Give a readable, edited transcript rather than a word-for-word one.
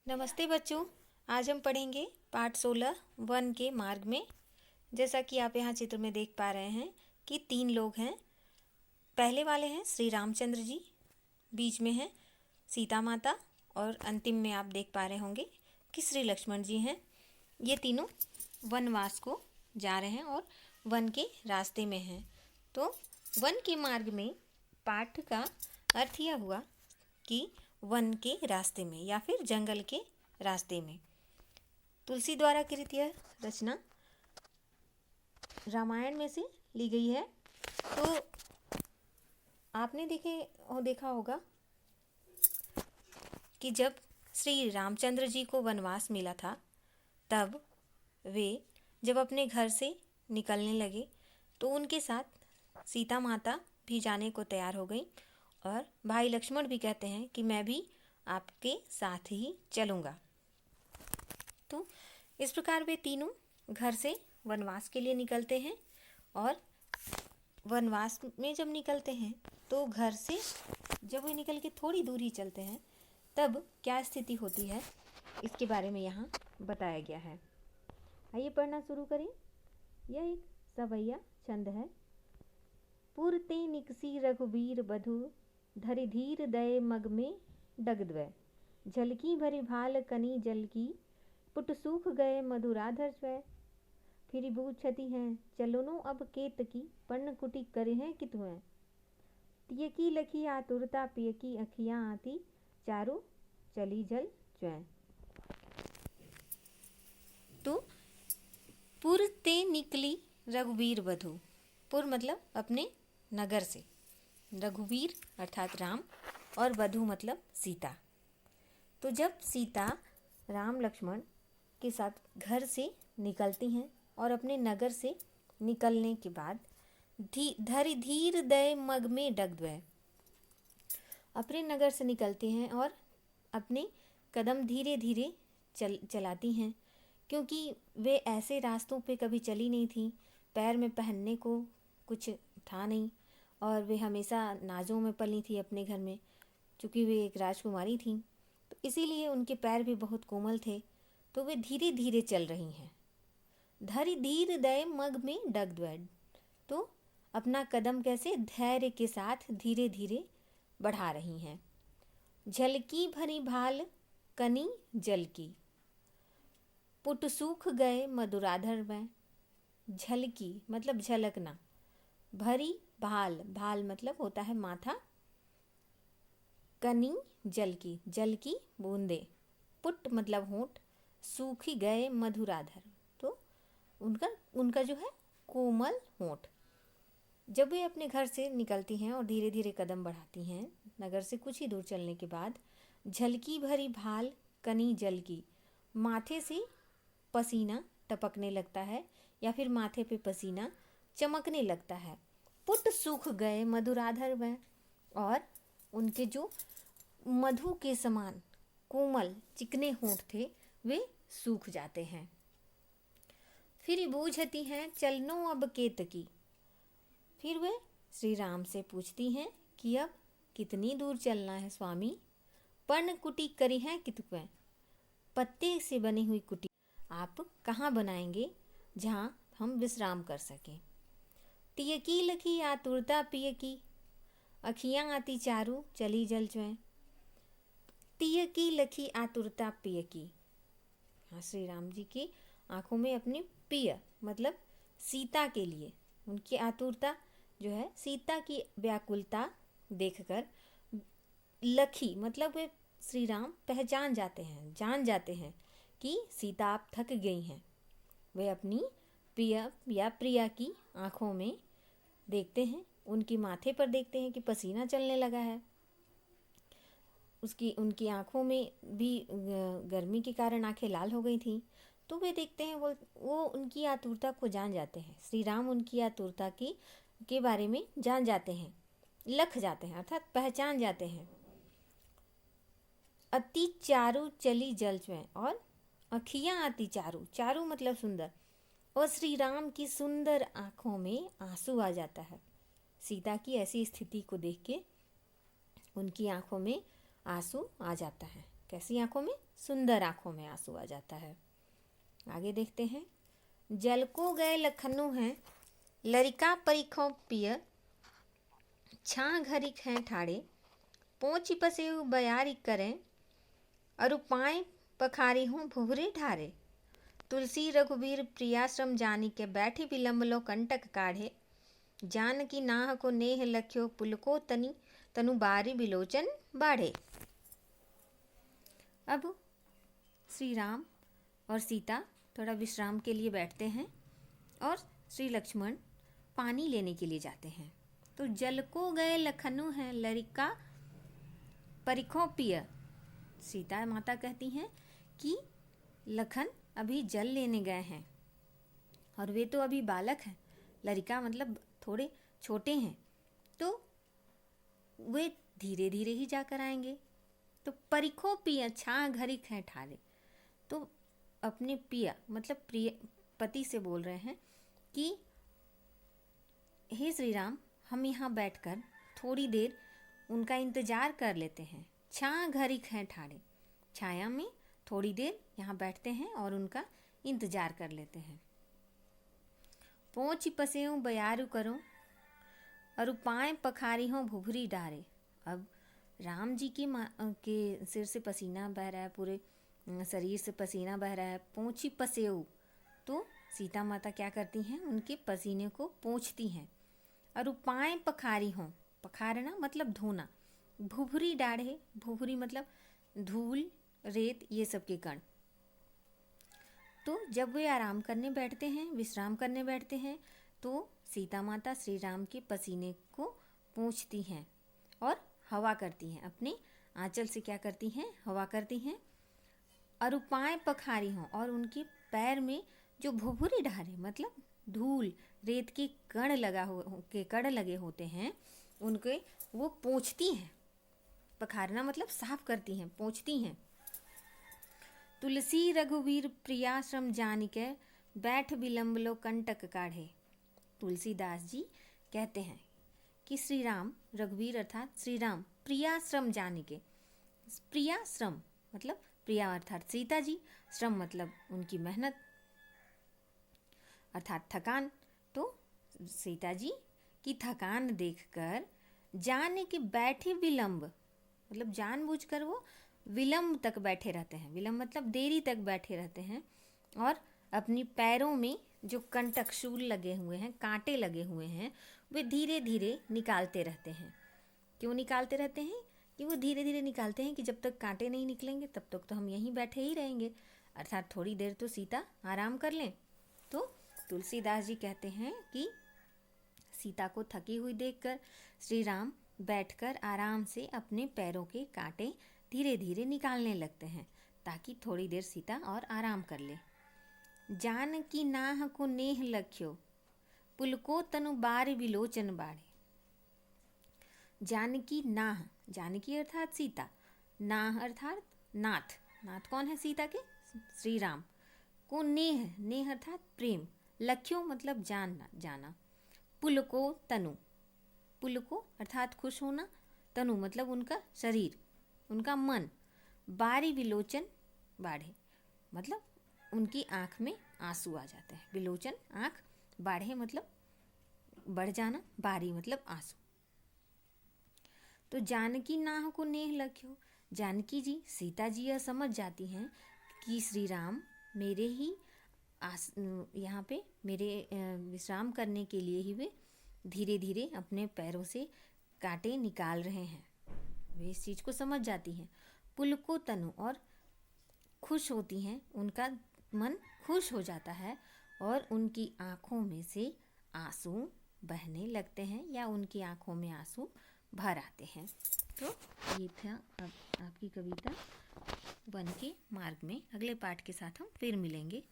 नमस्ते बच्चों। आज हम पढ़ेंगे पाठ 16 वन के मार्ग में। जैसा कि आप यहाँ चित्र में देख पा रहे हैं कि 3 लोग हैं। पहले वाले हैं श्री रामचंद्र जी, बीच में है सीता माता और अंतिम में आप देख पा रहे होंगे कि श्री लक्ष्मण जी हैं। ये तीनों वनवास को जा रहे हैं और वन के रास्ते में हैं। तो वन के मार्ग में पाठ का अर्थ यह हुआ कि वन के रास्ते में या फिर जंगल के रास्ते में। तुलसी द्वारा कृत यह रचना रामायण में से ली गई है। तो आपने देखा होगा कि जब श्री रामचंद्र जी को वनवास मिला था, तब वे जब अपने घर से निकलने लगे तो उनके साथ सीता माता भी जाने को तैयार हो गई और भाई लक्ष्मण भी कहते हैं कि मैं भी आपके साथ ही चलूँगा। तो इस प्रकार वे तीनों घर से वनवास के लिए निकलते हैं और वनवास में जब निकलते हैं तो घर से जब वे निकल के थोड़ी दूरी चलते हैं तब क्या स्थिति होती है, इसके बारे में यहाँ बताया गया है। आइए पढ़ना शुरू करें। यह एक सवैया छंद है। पुरते निकसी रघुबीर बधु, धरि धीर दय मग में डगद्वय। झलकी भरी भाल कनी जल की, पुट सूख गए मधुराधर स्वय। फिर बूझती हैं चलनो अब केत की, पर्ण कुटी करे हैं कितुएं। तियकी लखी आतुरता पिय की, अखियाँ आती चारू चली जल च्वैं। तो पुर ते निकली रघुवीर बधु। पुर मतलब अपने नगर से, रघुवीर अर्थात राम और वधु मतलब सीता। तो जब सीता राम लक्ष्मण के साथ घर से निकलती हैं और अपने नगर से निकलने के बाद धरि धीर दय मग में डगद्वय, अपने नगर से निकलती हैं और अपने कदम धीरे धीरे चलाती हैं, क्योंकि वे ऐसे रास्तों पे कभी चली नहीं थी, पैर में पहनने को कुछ था नहीं और वे हमेशा नाजों में पली थी अपने घर में, क्योंकि वे एक राजकुमारी थीं। तो इसीलिए उनके पैर भी बहुत कोमल थे। तो वे धीरे धीरे चल रही हैं। धरि धीर दय मग में डगद्वय, तो अपना कदम कैसे धैर्य के साथ धीरे धीरे बढ़ा रही हैं। झलकी भरी भाल कनी जल की, पुट सूख गए मधुराधर में। झलकी मतलब झलकना, भरी भाल, भाल मतलब होता है माथा, कनी जल की बूंदे, पुट मतलब होंठ, सूखी गए मधुराधर, तो उनका जो है कोमल होंठ। जब वे अपने घर से निकलती हैं और धीरे धीरे कदम बढ़ाती हैं, नगर से कुछ ही दूर चलने के बाद झलकी भरी भाल कनी जल की, माथे से पसीना टपकने लगता है या फिर माथे पे पसीना चमकने लगता है। पुट सूख गए मधुराधर में, और उनके जो मधु के समान कोमल चिकने होंठ थे वे सूख जाते हैं। फिर बूझती हैं चलनो अब केत की, फिर वे श्री राम से पूछती हैं कि अब कितनी दूर चलना है स्वामी। पर्ण कुटी करी है कितुएं, पत्ते से बनी हुई कुटी आप कहाँ बनाएंगे जहाँ हम विश्राम कर सकें। तियकी लखी आतुरता पिय की, अखियाँ आती चारू चली जल च्वैं। तियकी लखी आतुरता पिय की, हाँ, श्री राम जी की आंखों में अपनी प्रिय मतलब सीता के लिए उनकी आतुरता जो है, सीता की व्याकुलता देखकर लखी मतलब वे श्री राम पहचान जाते हैं, जान जाते हैं कि सीता आप थक गई हैं। वे अपनी प्रिय या प्रिया की आंखों में देखते हैं, उनकी माथे पर देखते हैं कि पसीना चलने लगा है। उनकी आंखों में भी गर्मी के कारण आंखें लाल हो गई थीं। तो वे देखते हैं, वो उनकी आतुरता को जान जाते हैं। श्री राम उनकी आतुरता के बारे में जान जाते हैं, लख जाते हैं अर्थात पहचान जाते हैं। अति चारू चली जल च्वैं, और अखियाँ आती चारू, चारू मतलब सुंदर, और श्री राम की सुंदर आँखों में आंसू आ जाता है। सीता की ऐसी स्थिति को देख के उनकी आँखों में आंसू आ जाता है। कैसी आंखों में? सुंदर आँखों में आंसू आ जाता है। आगे देखते हैं। जल को गए लखनऊ हैं, लरिका परिखों पिय, छाँ घरिक हैं ठाड़े, पोंची पसेउ बयारी करें, अरु पाएँ पखारी हूँ भुभरी ढारे। तुलसी रघुबीर प्रियाश्रम जानी के, बैठी विलंब लो कंटक काढ़े, जानकी नाह को नेह लख्यो, पुलको तनु बारी बिलोचन बाढ़े। अब श्री राम और सीता थोड़ा विश्राम के लिए बैठते हैं और श्री लक्ष्मण पानी लेने के लिए जाते हैं। तो जल को गए लखनऊ हैं, लरिका परिखों पिय। सीता माता कहती हैं कि लखन अभी जल लेने गए हैं और वे तो अभी बालक हैं, लरिका मतलब थोड़े छोटे हैं, तो वे धीरे धीरे ही जाकर आएंगे। तो परिखो पिया छाँ घरिक हैं ठारे, तो अपने पिया मतलब प्रिय पति से बोल रहे हैं कि हे श्री राम, हम यहाँ बैठकर थोड़ी देर उनका इंतजार कर लेते हैं। छाँ घरिक हैं ठाड़े, छाया में थोड़ी देर यहाँ बैठते हैं और उनका इंतजार कर लेते हैं। पोंछ पसेऊं बयारू करो, और पाएँ पखारी हों भुभरी डारे। अब राम जी के सिर से पसीना बह रहा है, पूरे शरीर से पसीना बह रहा है। पोंछी पसेऊ, तो सीता माता क्या करती हैं, उनके पसीने को पोंछती हैं। और पाएँ पखारी हों, पखारना मतलब धोना। भुभरी डाढ़े, भुभरी मतलब धूल रेत ये सब के कण। तो जब वे आराम करने बैठते हैं, विश्राम करने बैठते हैं, तो सीता माता श्री राम के पसीने को पोंछती हैं और हवा करती हैं, अपने आंचल से क्या करती हैं, हवा करती हैं। और पाएँ पखारी हों, और उनके पैर में जो भुभुरी ढारे मतलब धूल रेत के कण कण लगे होते हैं, उनके वो पोंछती हैं। पखारना मतलब साफ करती हैं, पोंछती हैं। तुलसी रघुवीर प्रियाश्रम जानिके, बैठ विलंब लो कंटक काढ़े। तुलसीदास जी कहते हैं कि श्री राम, रघुवीर अर्थात श्री राम, प्रियाश्रम जानिके, प्रियाश्रम मतलब प्रिया अर्थात सीता जी, श्रम मतलब उनकी मेहनत अर्थात थकान। तो सीता जी की थकान देखकर जाने के बैठे विलंब मतलब जानबूझकर वो विलंब तक बैठे रहते हैं। विलंब मतलब देरी तक बैठे रहते हैं और अपनी पैरों में जो कंटक शूल लगे हुए हैं, कांटे लगे हुए हैं, वे धीरे धीरे निकालते रहते हैं। क्यों निकालते रहते हैं? कि वो धीरे धीरे निकालते हैं कि जब तक कांटे नहीं निकलेंगे तब तक तो हम यहीं बैठे ही रहेंगे, अर्थात थोड़ी देर तो सीता आराम कर लें। तो तुलसीदास जी कहते हैं कि सीता को थकी हुई देखकर श्री राम बैठकर आराम से अपने पैरों के कांटे धीरे धीरे निकालने लगते हैं ताकि थोड़ी देर सीता और आराम कर ले। जानकी नाह को नेह लख्यो, पुलको तनु बार विलोचन बाढ़े। जानकी नाह, जानकी अर्थात सीता, नाह अर्थात नाथ, नाथ कौन है सीता के? श्री राम। को नेह, नेह अर्थात प्रेम, लख्यो मतलब जानना, जाना। पुलको तनु, पुलको अर्थात खुश होना, तनु मतलब उनका शरीर, उनका मन। बारी विलोचन बाढ़े मतलब उनकी आँख में आंसू आ जाते हैं। विलोचन आँख, बाढ़े मतलब बढ़ जाना, बारी मतलब आंसू। तो जानकी नाह को नेह लख्यो, जानकी जी, सीता जी यह समझ जाती हैं कि श्री राम मेरे ही यहाँ पे मेरे विश्राम करने के लिए ही वे धीरे धीरे अपने पैरों से कांटे निकाल रहे हैं। वे इस चीज़ को समझ जाती हैं। पुलको तनु, और खुश होती हैं, उनका मन खुश हो जाता है और उनकी आँखों में से आंसू बहने लगते हैं या उनकी आँखों में आंसू भर आते हैं। तो ये था अब आपकी कविता वन के मार्ग में। अगले पाठ के साथ हम फिर मिलेंगे।